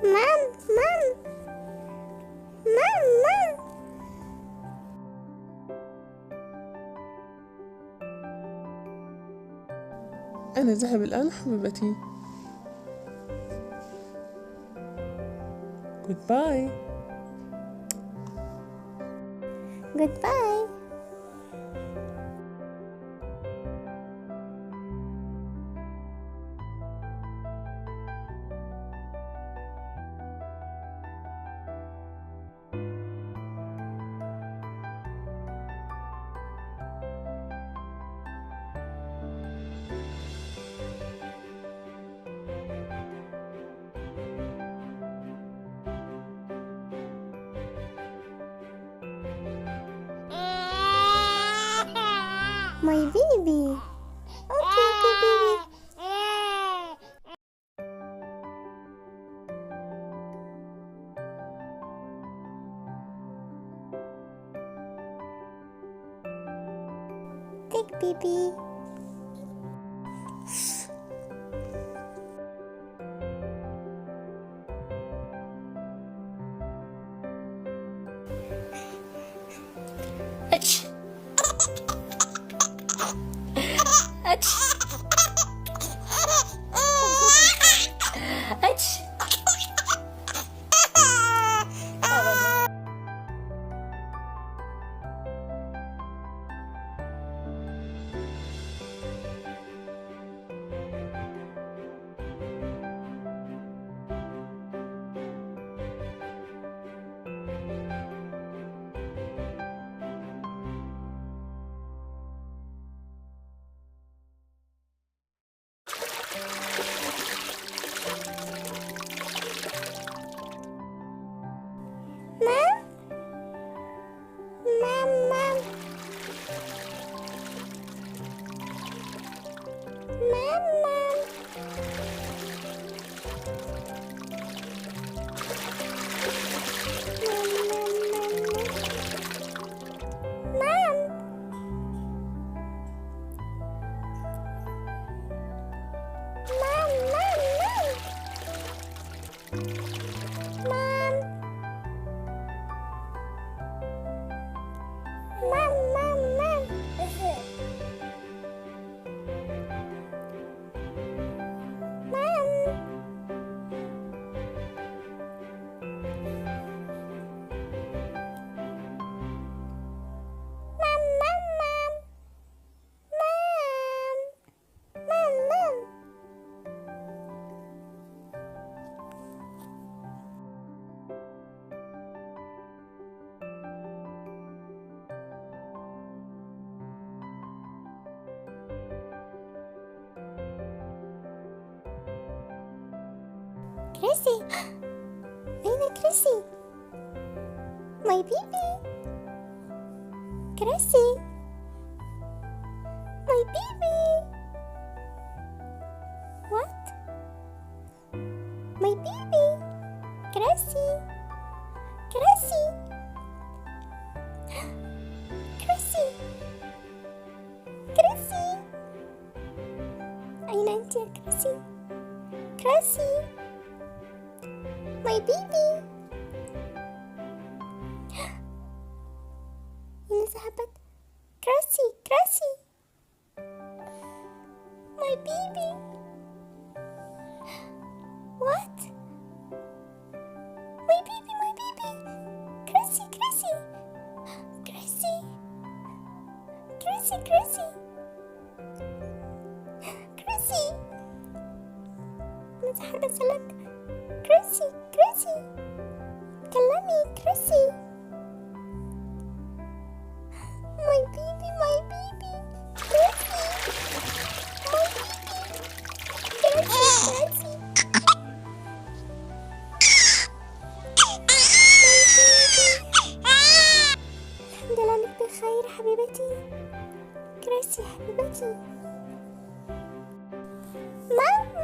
مام مام مام مام. أنا ذهب الآن حبيبتي. Goodbye. Goodbye. My baby. Okay, baby. Take baby. Ach. Ach. Ach. Mom? Mom, mom. Mom, mom. Mom. Mom, mom, mom. Mom. Mom, mom, mom. Mom. Mom, mom, mom. Mom. Mom, mom. كريسي. أين كريسي؟ My baby. كريسي. My baby. What? My baby. كريسي. كريسي. كريسي. كريسي. أين أنت يا كريسي؟ كريسي. My baby. أين ذهبت؟ كريسي. كريسي. My baby. What? My baby, my baby. Crazy, crazy. Crazy. Crazy, crazy. Crazy. نتحدث لك. Crazy, crazy. كلمي crazy. My baby, my baby. Crazy. My baby. Crazy, crazy. الحمد لله انك بخير حبيبتي. كريسي حبيبتي. مام